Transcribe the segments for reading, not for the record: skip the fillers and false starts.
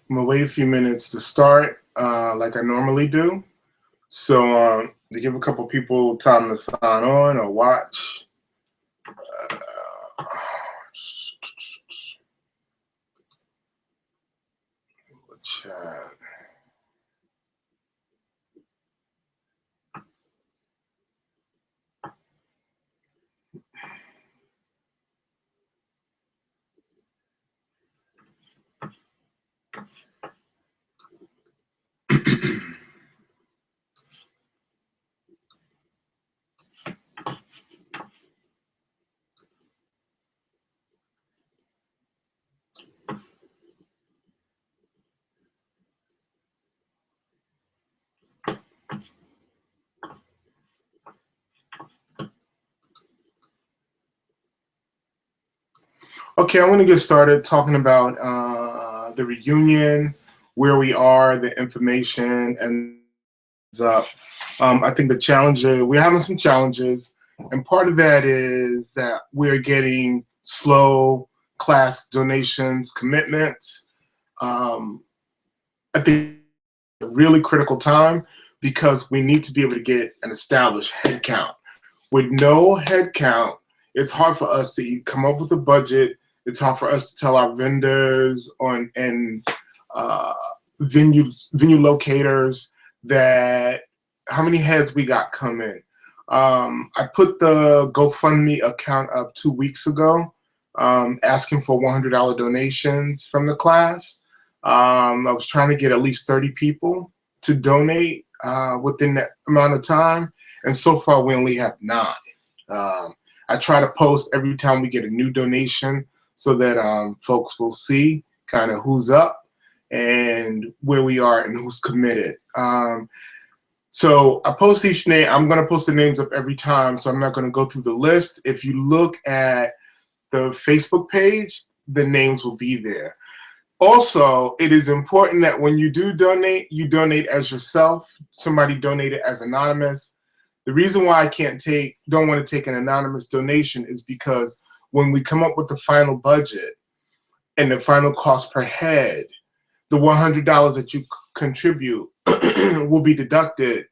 I'm gonna wait a few minutes to start, like I normally do. So to give a couple people time to sign on or watch. Chat. Okay, I'm going to get started talking about the reunion, where we are, the information, and up. I think the challenge we're having some challenges, and part of that is that we're getting slow class donations, commitments. I think it's a really critical time because we need to be able to get an established head count. With no head count, it's hard for us to come up with a budget. It's hard for us to tell our vendors and venue locators that how many heads we got coming. I put the GoFundMe account up 2 weeks ago, asking for $100 donations from the class. I was trying to get at least 30 people to donate within that amount of time, and so far we only have 9. I try to post every time we get a new donation so that folks will see kind of who's up and where we are and who's committed. So I post each name. I'm going to post the names up every time, so I'm not going to go through the list. If you look at the Facebook page, the names will be there. Also, it is important that when you do donate, you donate as yourself. Somebody donated as anonymous. The reason why I don't want to take an anonymous donation is because when we come up with the final budget and the final cost per head, the $100 that you contribute will be deducted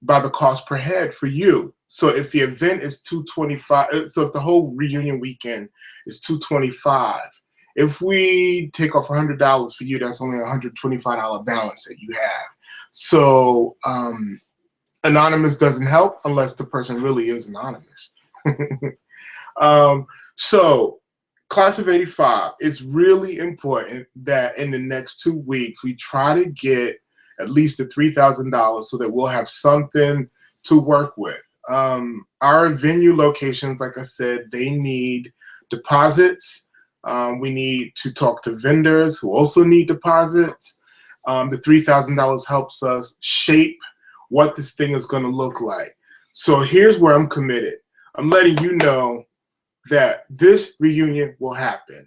by the cost per head for you. So if the event is $225, so if the whole reunion weekend is $225, if we take off $100 for you, that's only a $125 balance that you have. So anonymous doesn't help unless the person really is anonymous. So class of 85, it's really important that in the next 2 weeks, we try to get at least the $3,000 so that we'll have something to work with. Our venue locations, like I said, they need deposits. We need to talk to vendors who also need deposits. The $3,000 helps us shape what this thing is going to look like. So here's where I'm committed. I'm letting you know that this reunion will happen.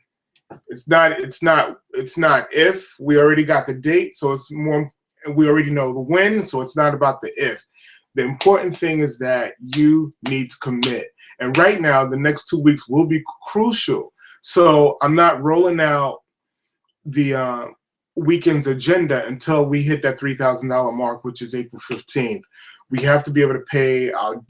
It's not if. We already got the date, so it's more, we already know the when, so it's not about the if. The important thing is that you need to commit. And right now, the next 2 weeks will be crucial. So I'm not rolling out the weekend's agenda until we hit that $3,000 mark, which is April 15th. We have to be able to pay our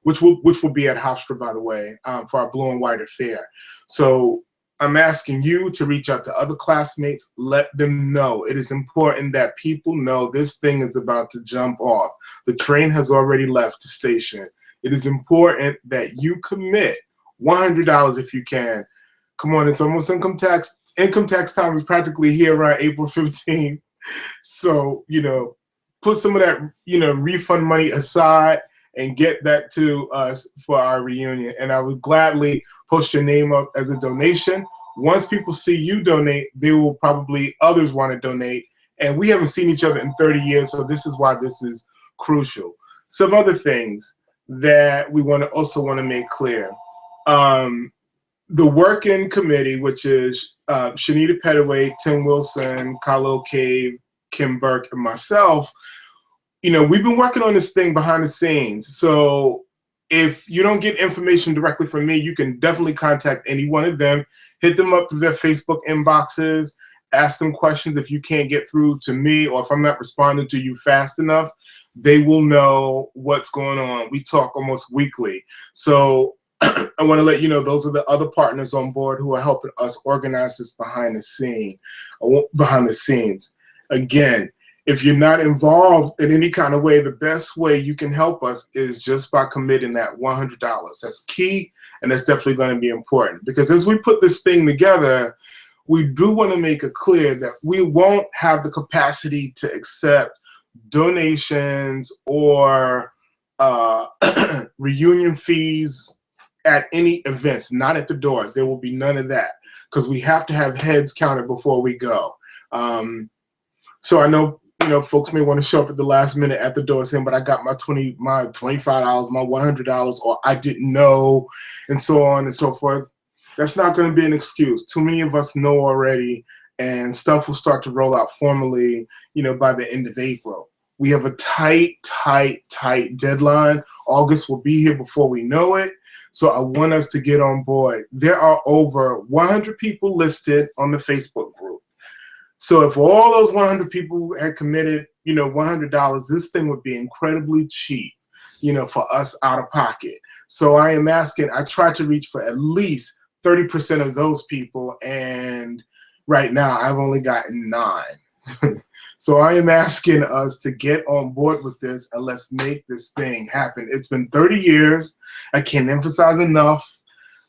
which will be at Hofstra, by the way, for our Blue and White affair. So I'm asking you to reach out to other classmates, let them know. It is important that people know this thing is about to jump off. The train has already left the station. It is important that you commit $100 if you can. Come on, it's almost income tax. Income tax time is practically here around April 15th. So, put some of that, refund money aside and get that to us for our reunion. And I would gladly post your name up as a donation. Once people see you donate, they will probably, others want to donate. And we haven't seen each other in 30 years, so this is why this is crucial. Some other things that we also want to make clear. The working committee, which is Shanita Pettaway, Tim Wilson, Kyle Cave, Kim Burke, and myself, we've been working on this thing behind the scenes. So if you don't get information directly from me, you can definitely contact any one of them, hit them up through their Facebook inboxes, ask them questions. If you can't get through to me, or if I'm not responding to you fast enough, they will know what's going on. We talk almost weekly. So I want to let you know those are the other partners on board who are helping us organize this behind the scenes. Again, if you're not involved in any kind of way, the best way you can help us is just by committing that $100. That's key, and that's definitely going to be important, because as we put this thing together, we do want to make it clear that we won't have the capacity to accept donations or reunion fees at any events, not at the door. There will be none of that, because we have to have heads counted before we go. So I know, folks may want to show up at the last minute at the door saying, but I got my $25, my $100, or I didn't know, and so on and so forth. That's not going to be an excuse. Too many of us know already, and stuff will start to roll out formally, by the end of April. We have a tight deadline. August will be here before we know it. So I want us to get on board. There are over 100 people listed on the Facebook group. So if all those 100 people had committed, $100, this thing would be incredibly cheap, for us out of pocket. So I am asking, I try to reach for at least 30% of those people, and right now I've only gotten 9. So I am asking us to get on board with this, and let's make this thing happen. It's been 30 years. I can't emphasize enough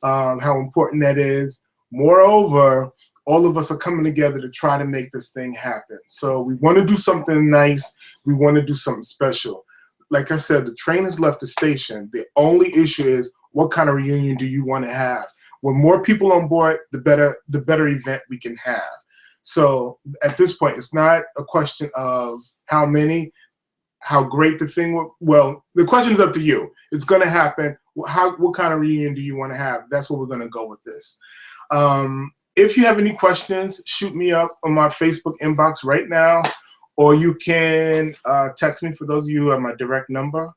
how important that is. Moreover, all of us are coming together to try to make this thing happen. So we want to do something nice. We want to do something special. Like I said, the train has left the station. The only issue is, what kind of reunion do you want to have? When more people on board, the better event we can have. So at this point, it's not a question of how many, how great the thing. Well, the question is up to you. It's going to happen. What kind of reunion do you want to have? That's what we're going to go with this. If you have any questions, shoot me up on my Facebook inbox right now, or you can text me. For those of you who have my direct number,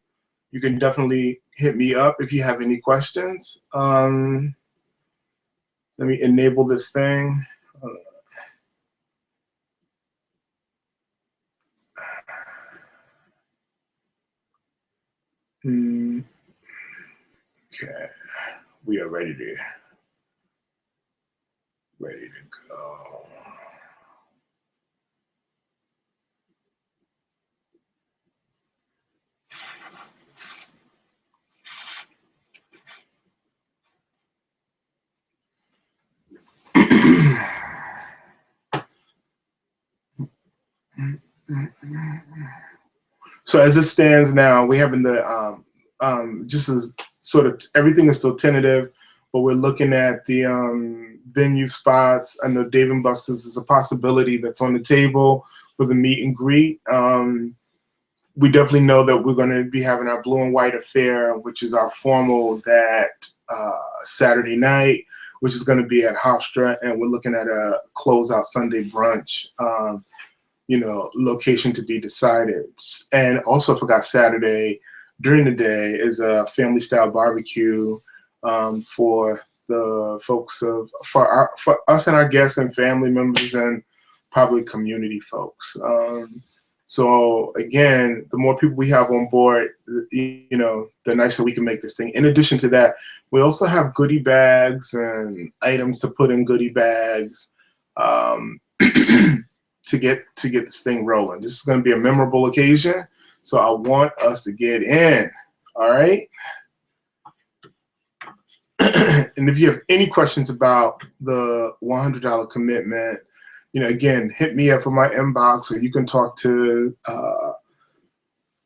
you can definitely hit me up if you have any questions. Let me enable this thing. Okay, we are ready to go. So as it stands now, we have in the just as sort of everything is still tentative, but we're looking at the venue spots. I know Dave & Buster's is a possibility that's on the table for the meet and greet. We definitely know that we're going to be having our Blue and White Affair, which is our formal that Saturday night, which is going to be at Hofstra, and we're looking at a closeout Sunday brunch. Location to be decided. And also, I forgot, Saturday during the day is a family style barbecue for the folks for us and our guests and family members and probably community folks. So again, the more people we have on board, the nicer we can make this thing. In addition to that, we also have goodie bags and items to put in goodie bags. To get this thing rolling. This is going to be a memorable occasion, so I want us to get in. All right. And if you have any questions about the $100 commitment, again, hit me up in my inbox, or you can talk to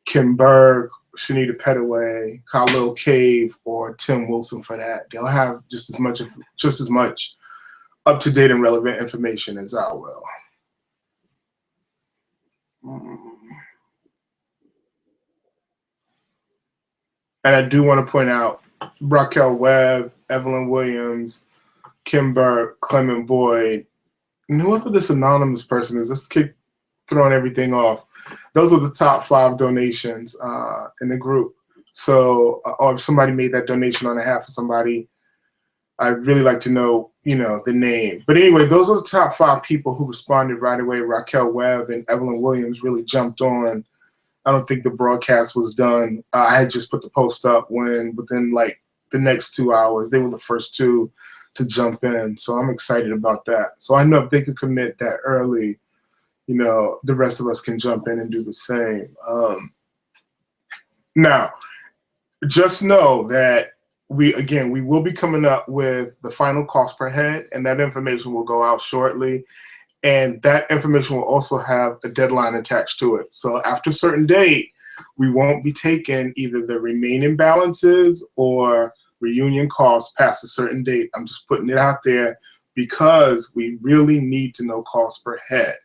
Kim Berg, Shanita Petaway, Khalil Cave, or Tim Wilson for that. They'll have just as much up-to-date and relevant information as I will. And I do want to point out Raquel Webb, Evelyn Williams, Kim Burke, Clement Boyd, and whoever this anonymous person is, let's keep throwing everything off. Those are the top 5 donations in the group. So, or if somebody made that donation on behalf of somebody, I'd really like to know, the name. But anyway, those are the top 5 people who responded right away. Raquel Webb and Evelyn Williams really jumped on. I don't think the broadcast was done. I had just put the post up within like the next 2 hours, they were the first 2 to jump in. So I'm excited about that. So I know if they could commit that early, the rest of us can jump in and do the same. Now, just know that we will be coming up with the final cost per head, and that information will go out shortly. And that information will also have a deadline attached to it. So after a certain date, we won't be taking either the remaining balances or reunion costs past a certain date. I'm just putting it out there because we really need to know cost per head.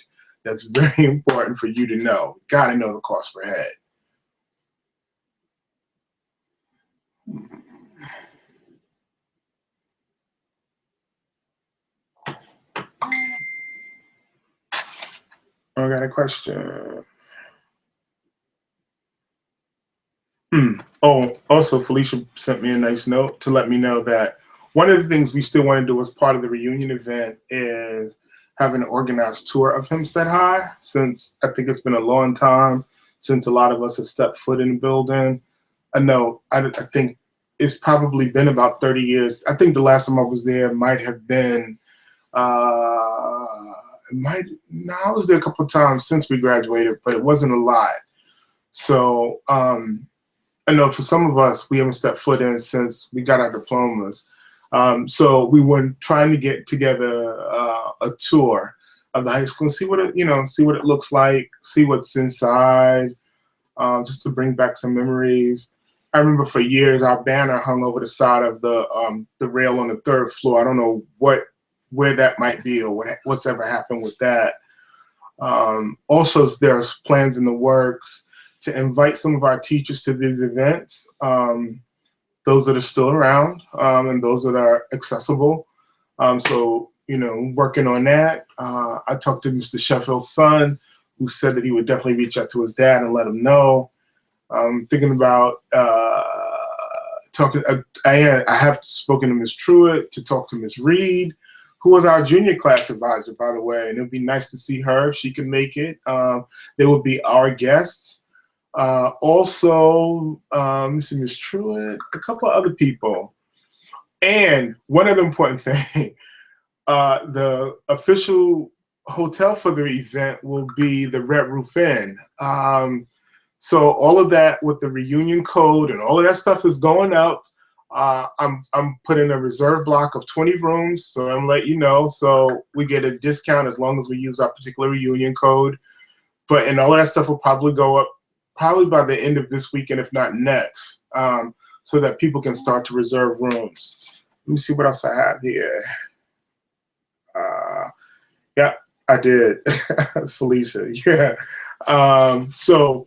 That's very important for you to know. Got to know the cost per head. I got a question. Oh, also Felicia sent me a nice note to let me know that one of the things we still want to do as part of the reunion event is have an organized tour of Hempstead High, since I think it's been a long time since a lot of us have stepped foot in the building. I know, I think it's probably been about 30 years. I think the last time I was there might have been, I was there a couple of times since we graduated, but it wasn't a lot. So I know for some of us, we haven't stepped foot in since we got our diplomas. So we were trying to get together a tour of the high school and see what it looks like, see what's inside, just to bring back some memories. I remember for years our banner hung over the side of the rail on the 3rd floor. I don't know where that might be or what's ever happened with that. Also, there's plans in the works to invite some of our teachers to these events, those that are still around and those that are accessible. So, working on that. I talked to Mr. Sheffield's son, who said that he would definitely reach out to his dad and let him know. Thinking about talking. I have spoken to Ms. Truitt to talk to Ms. Reed, who was our junior class advisor, by the way, and it'd be nice to see her if she can make it. They would be our guests. Also, Ms. Truitt, a couple of other people. And one other important thing, the official hotel for the event will be the Red Roof Inn. So all of that with the reunion code and all of that stuff is going up. I'm putting a reserve block of 20 rooms, so I'm letting you know. So we get a discount as long as we use our particular reunion code. And all of that stuff will probably go up probably by the end of this weekend, if not next, so that people can start to reserve rooms. Let me see what else I have here. Yeah, I did. That's Felicia. Yeah. So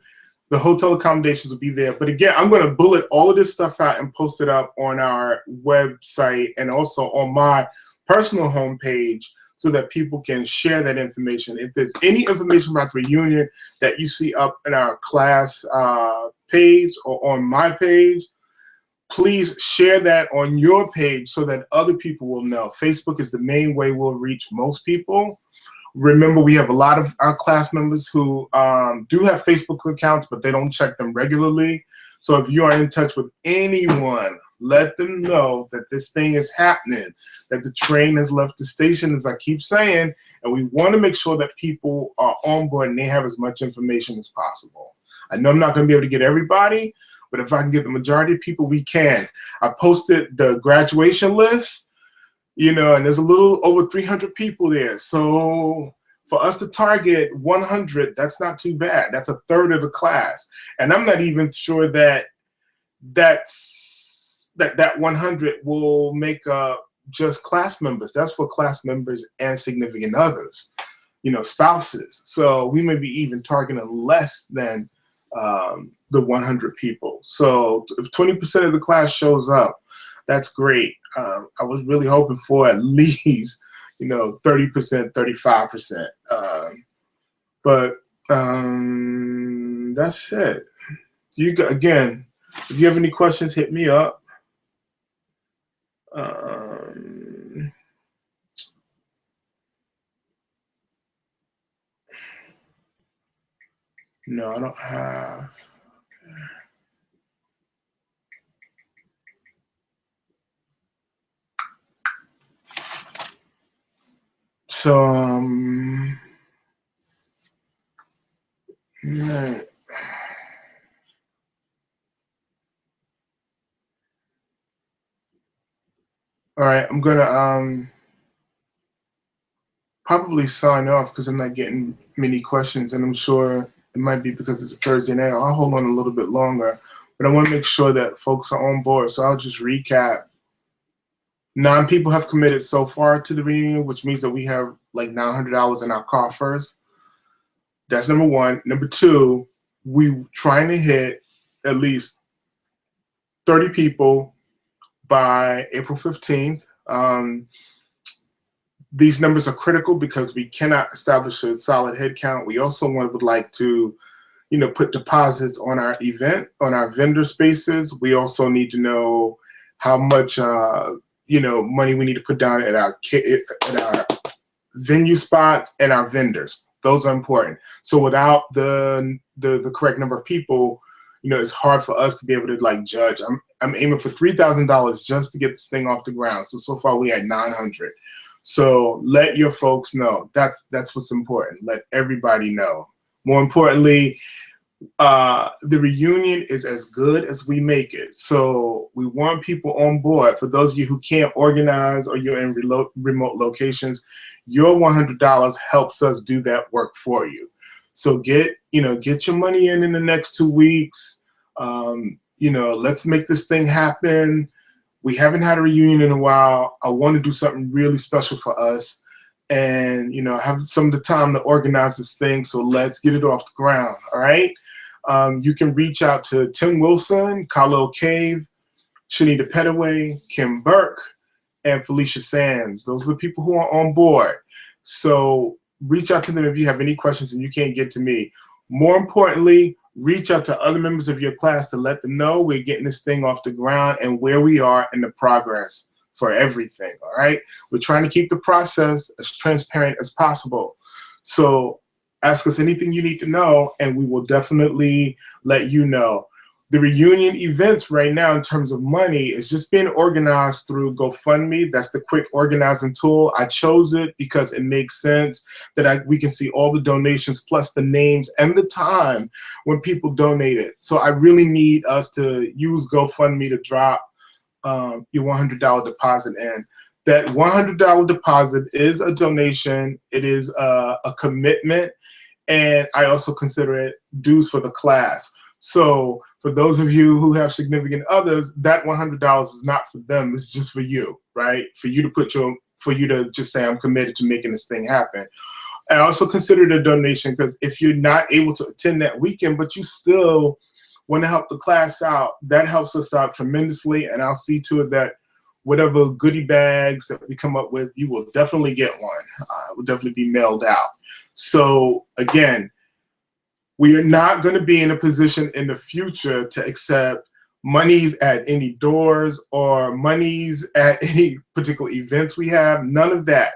the hotel accommodations will be there. But again, I'm going to bullet all of this stuff out and post it up on our website and also on my personal homepage so that people can share that information. If there's any information about the reunion that you see up in our class page or on my page, please share that on your page so that other people will know. Facebook is the main way we'll reach most people. Remember, we have a lot of our class members who do have Facebook accounts, but they don't check them regularly. So if you are in touch with anyone, let them know that this thing is happening, that the train has left the station, as I keep saying, and we want to make sure that people are on board and they have as much information as possible. I know I'm not going to be able to get everybody, but if I can get the majority of people, we can. I posted the graduation list. And there's a little over 300 people there. So for us to target 100, that's not too bad. That's a third of the class. And I'm not even sure that 100 will make up just class members. That's for class members and significant others, spouses. So we may be even targeting less than the 100 people. So if 20% of the class shows up, that's great. I was really hoping for at least, 30%, 35%. But that's it. Again, if you have any questions, hit me up. Um, no, I don't have. So, right. All right, I'm gonna probably sign off because I'm not getting many questions, and I'm sure it might be because it's a Thursday night. I'll hold on a little bit longer, but I want to make sure that folks are on board. So I'll just recap. 9 people have committed so far to the reunion, which means that we have like $900 in our coffers. That's number one. Number two, we trying to hit at least 30 people by April 15th. These numbers are critical because we cannot establish a solid head count. We also would like to, put deposits on our event, on our vendor spaces. We also need to know how much, money we need to put down at our venue spots and our vendors. Those are important. So without the correct number of people, it's hard for us to be able to like judge. I'm aiming for $3,000 just to get this thing off the ground. So far we had 900. So let your folks know. That's what's important. Let everybody know. More importantly, the reunion is as good as we make it. So we want people on board. For those of you who can't organize or you're in remote locations, your $100 helps us do that work for you. So get your money in the next 2 weeks. Let's make this thing happen. We haven't had a reunion in a while. I want to do something really special for us and, have some of the time to organize this thing. So let's get it off the ground. All right. You can reach out to Tim Wilson, Khalil Cave, Shanita Petaway, Kim Burke, and Felicia Sands. Those are the people who are on board. So reach out to them if you have any questions and you can't get to me. More importantly, reach out to other members of your class to let them know we're getting this thing off the ground and where we are in the progress for everything, all right? We're trying to keep the process as transparent as possible. So ask us anything you need to know and we will definitely let you know. The reunion events right now in terms of money is just being organized through GoFundMe. That's the quick organizing tool. I chose it because it makes sense that we can see all the donations plus the names and the time when people donated. So I really need us to use GoFundMe to drop your $100 deposit in. That $100 deposit is a donation. It is a commitment. And I also consider it dues for the class. So for those of you who have significant others, that $100 is not for them. It's just for you, right? For you to just say, I'm committed to making this thing happen. I also consider it a donation because if you're not able to attend that weekend, but you still want to help the class out, that helps us out tremendously. And I'll see to it that whatever goodie bags that we come up with, you will definitely get one. It will definitely be mailed out. So again, we are not going to be in a position in the future to accept monies at any doors or monies at any particular events we have. None of that.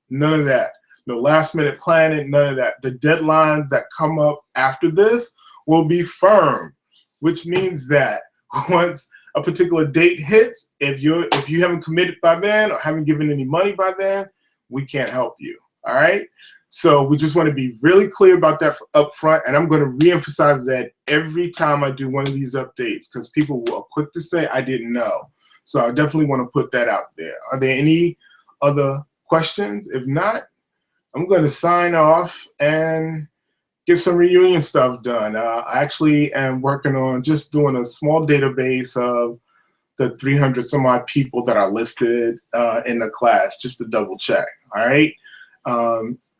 None of that. No last minute planning, none of that. The deadlines that come up after this will be firm, which means that once a particular date hits, if you haven't committed by then or haven't given any money by then, we can't help you. All right. So we just want to be really clear about that up front. And I'm going to reemphasize that every time I do one of these updates because people are quick to say, I didn't know. So I definitely want to put that out there. Are there any other questions? If not, I'm going to sign off and get some reunion stuff done. I actually am working on just doing a small database of the 300 some odd people that are listed in the class, just to double check. All right.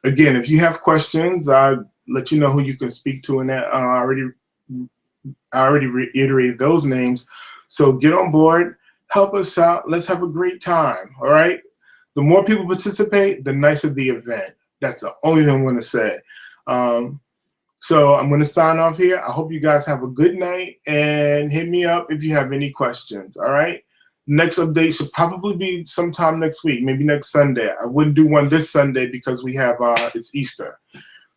Again, if you have questions, I'll let you know who you can speak to in that. I already reiterated those names. So get on board, help us out. Let's have a great time. All right. The more people participate, the nicer the event. That's the only thing I'm going to say. So I'm going to sign off here. I hope you guys have a good night and hit me up if you have any questions. All right. Next update should probably be sometime next week, maybe next Sunday. I wouldn't do one this Sunday because we have it's Easter.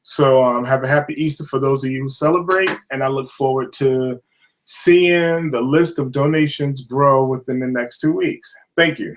So have a happy Easter for those of you who celebrate, and I look forward to seeing the list of donations grow within the next 2 weeks. Thank you.